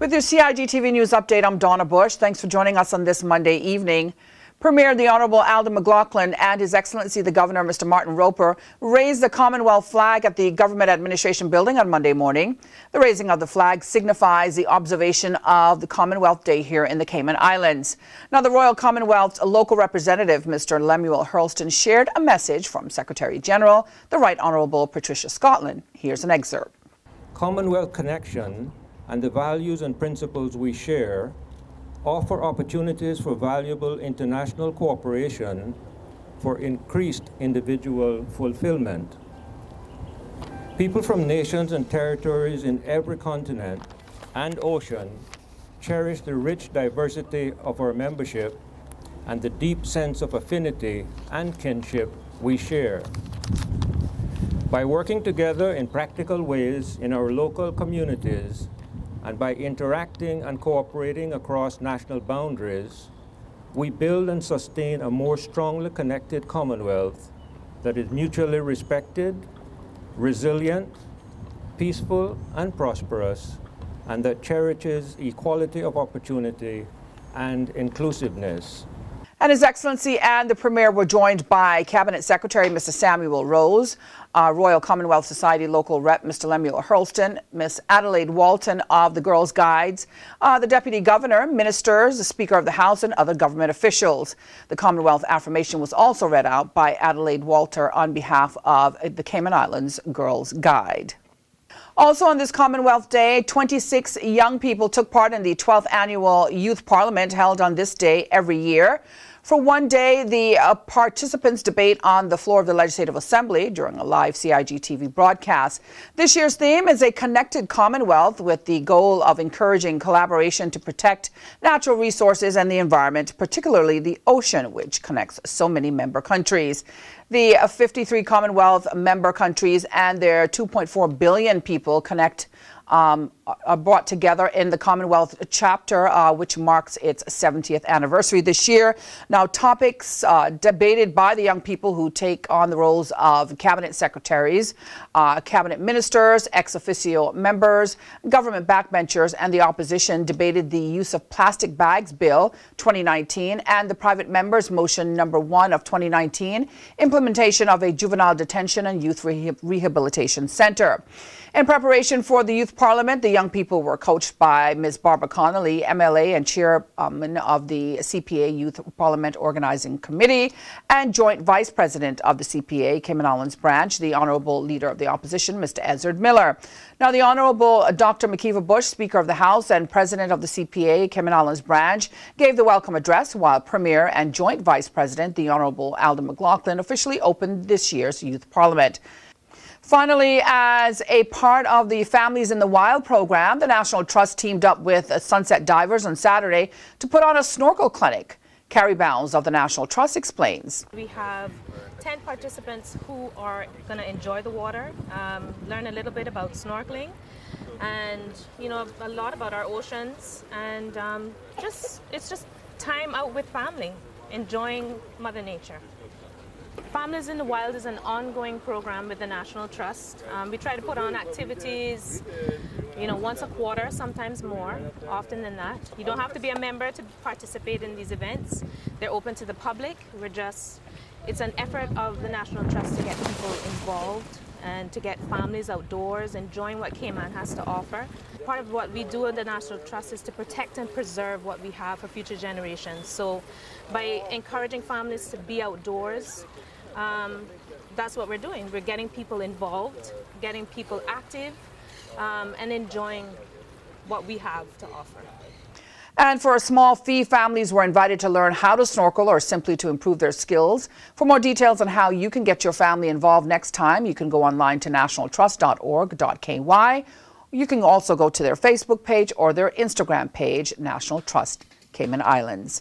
With your CIGTV News Update, I'm Donna Bush. Thanks for joining us on this Monday evening. Premier the Honourable Alden McLaughlin and His Excellency the Governor, Mr. Martin Roper, raised the Commonwealth flag at the Government Administration Building on Monday morning. The raising of the flag signifies the observation of the Commonwealth Day here in the Cayman Islands. Now, the Royal Commonwealth's local representative, Mr. Lemuel Hurlston, shared a message from Secretary General, the Right Honourable Patricia Scotland. Here's an excerpt. Commonwealth connection and the values and principles we share offer opportunities for valuable international cooperation for increased individual fulfillment. People from nations and territories in every continent and ocean cherish the rich diversity of our membership and the deep sense of affinity and kinship we share. By working together in practical ways in our local communities, and by interacting and cooperating across national boundaries, we build and sustain a more strongly connected Commonwealth that is mutually respected, resilient, peaceful, and prosperous, and that cherishes equality of opportunity and inclusiveness. And His Excellency and the Premier were joined by Cabinet Secretary Mr. Samuel Rose, Royal Commonwealth Society local rep Mr. Lemuel Hurlston, Miss Adelaide Walton of the Girls Guides, the Deputy Governor, ministers, the Speaker of the House, and other government officials. The Commonwealth affirmation was also read out by Adelaide Walter on behalf of the Cayman Islands Girls Guide. Also on this Commonwealth Day, 26 young people took part in the 12th Annual Youth Parliament held on this day every year. For one day, the participants debate on the floor of the Legislative Assembly during a live CIGTV broadcast. This year's theme is a connected Commonwealth with the goal of encouraging collaboration to protect natural resources and the environment, particularly the ocean, which connects so many member countries. The 53 Commonwealth member countries and their 2.4 billion people are brought together in the Commonwealth chapter, which marks its 70th anniversary this year. Now, topics debated by the young people who take on the roles of cabinet secretaries, cabinet ministers, ex officio members, government backbenchers, and the opposition debated the use of plastic bags bill 2019 and the private members motion number 1 of 2019, implementation of a juvenile detention and youth rehabilitation center. In preparation for the Youth Parliament, the young people were coached by Ms. Barbara Connolly, MLA and chairman of the CPA Youth Parliament Organizing Committee and joint vice president of the CPA Cayman Islands branch, the Honourable Leader of the Opposition, Mr. Ezard Miller. Now, the Honourable Dr. McKeeva Bush, Speaker of the House and President of the CPA Cayman Islands branch, gave the welcome address, while Premier and joint vice president, the Honourable Alden McLaughlin, officially opened this year's Youth Parliament. Finally, as a part of the Families in the Wild program, the National Trust teamed up with Sunset Divers on Saturday to put on a snorkel clinic. Carrie Bounds of the National Trust explains. We have 10 participants who are going to enjoy the water, learn a little bit about snorkeling, and a lot about our oceans, and it's just time out with family, enjoying Mother Nature. Families in the Wild is an ongoing program with the National Trust. We try to put on activities, once a quarter, sometimes more, often than that. You don't have to be a member to participate in these events. They're open to the public. It's an effort of the National Trust to get people involved and to get families outdoors, enjoying what Cayman has to offer. Part of what we do in the National Trust is to protect and preserve what we have for future generations. So by encouraging families to be outdoors, that's what we're doing. We're getting people involved, getting people active, and enjoying what we have to offer. And for a small fee, families were invited to learn how to snorkel or simply to improve their skills. For more details on how you can get your family involved next time, you can go online to nationaltrust.org.ky. You can also go to their Facebook page or their Instagram page, National Trust Cayman Islands.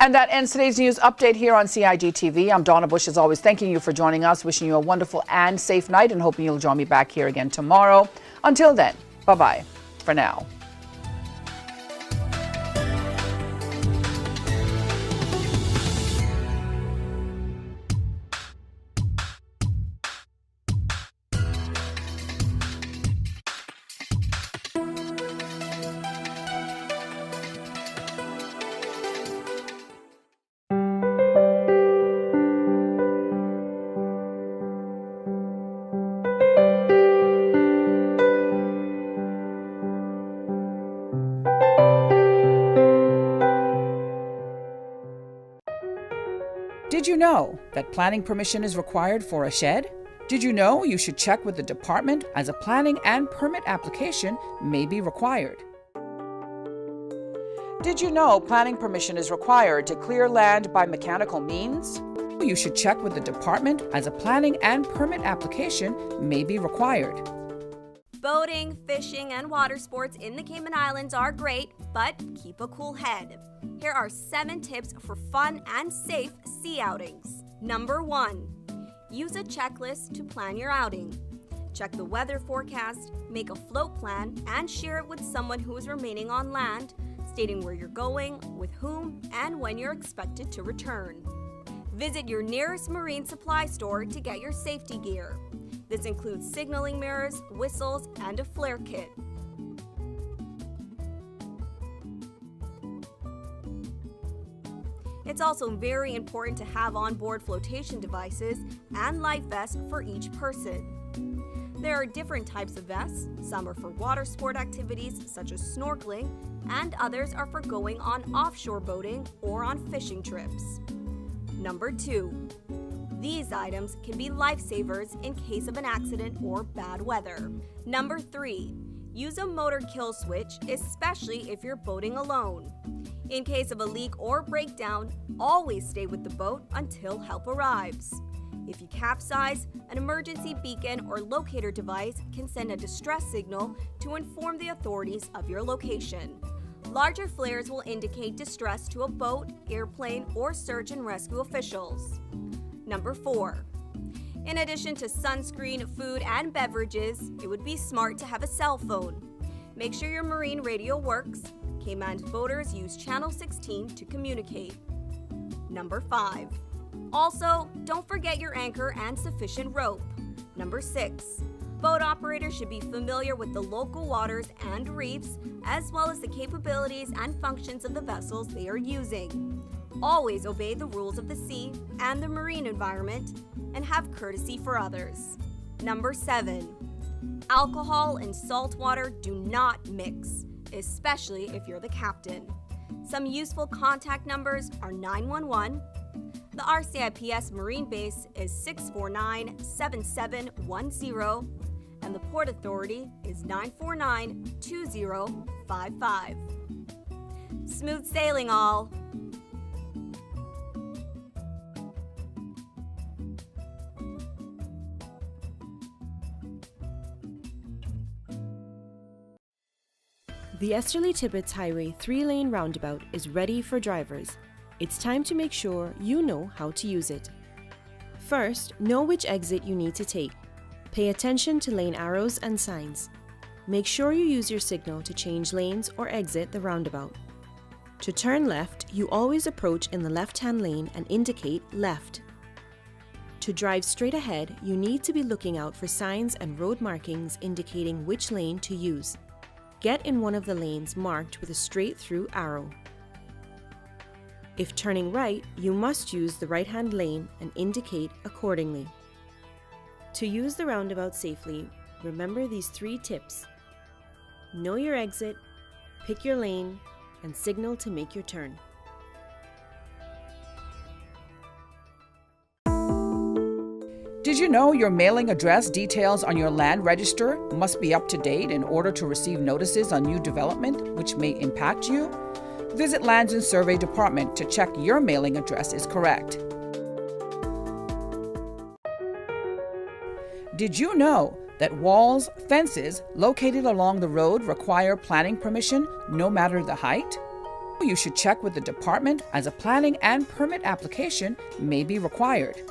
And that ends today's news update here on CIGTV. I'm Donna Bush, as always, thanking you for joining us, wishing you a wonderful and safe night, and hoping you'll join me back here again tomorrow. Until then, bye-bye for now. Did you know that planning permission is required for a shed? Did you know you should check with the department as a planning and permit application may be required? Did you know planning permission is required to clear land by mechanical means? You should check with the department as a planning and permit application may be required. Boating, fishing, and water sports in the Cayman Islands are great, but keep a cool head. Here are 7 tips for fun and safe sea outings. Number 1. Use a checklist to plan your outing. Check the weather forecast, make a float plan, and share it with someone who is remaining on land, stating where you're going, with whom, and when you're expected to return. Visit your nearest marine supply store to get your safety gear. This includes signaling mirrors, whistles, and a flare kit. It's also very important to have onboard flotation devices and life vests for each person. There are different types of vests. Some are for water sport activities such as snorkeling, and others are for going on offshore boating or on fishing trips. Number 2. These items can be lifesavers in case of an accident or bad weather. Number 3. Use a motor kill switch, especially if you're boating alone. In case of a leak or breakdown, always stay with the boat until help arrives. If you capsize, an emergency beacon or locator device can send a distress signal to inform the authorities of your location. Larger flares will indicate distress to a boat, airplane, or search and rescue officials. Number 4. In addition to sunscreen, food, and beverages, it would be smart to have a cell phone. Make sure your marine radio works. Cayman boaters use Channel 16 to communicate. Number 5. Also, don't forget your anchor and sufficient rope. Number 6. Boat operators should be familiar with the local waters and reefs, as well as the capabilities and functions of the vessels they are using. Always obey the rules of the sea and the marine environment, and have courtesy for others. Number 7. Alcohol and salt water do not mix, especially if you're the captain. Some useful contact numbers are 911. The RCIPS Marine Base is 649-7710, and the Port Authority is 949-2055. Smooth sailing, all! The Esterly-Tibbetts Highway 3-lane roundabout is ready for drivers. It's time to make sure you know how to use it. First, know which exit you need to take. Pay attention to lane arrows and signs. Make sure you use your signal to change lanes or exit the roundabout. To turn left, you always approach in the left-hand lane and indicate left. To drive straight ahead, you need to be looking out for signs and road markings indicating which lane to use. Get in one of the lanes marked with a straight-through arrow. If turning right, you must use the right-hand lane and indicate accordingly. To use the roundabout safely, remember these 3 tips. Know your exit, pick your lane, and signal to make your turn. Did you know your mailing address details on your land register must be up to date in order to receive notices on new development which may impact you? Visit Lands and Survey Department to check your mailing address is correct. Did you know that walls, fences located along the road require planning permission no matter the height? You should check with the department as a planning and permit application may be required.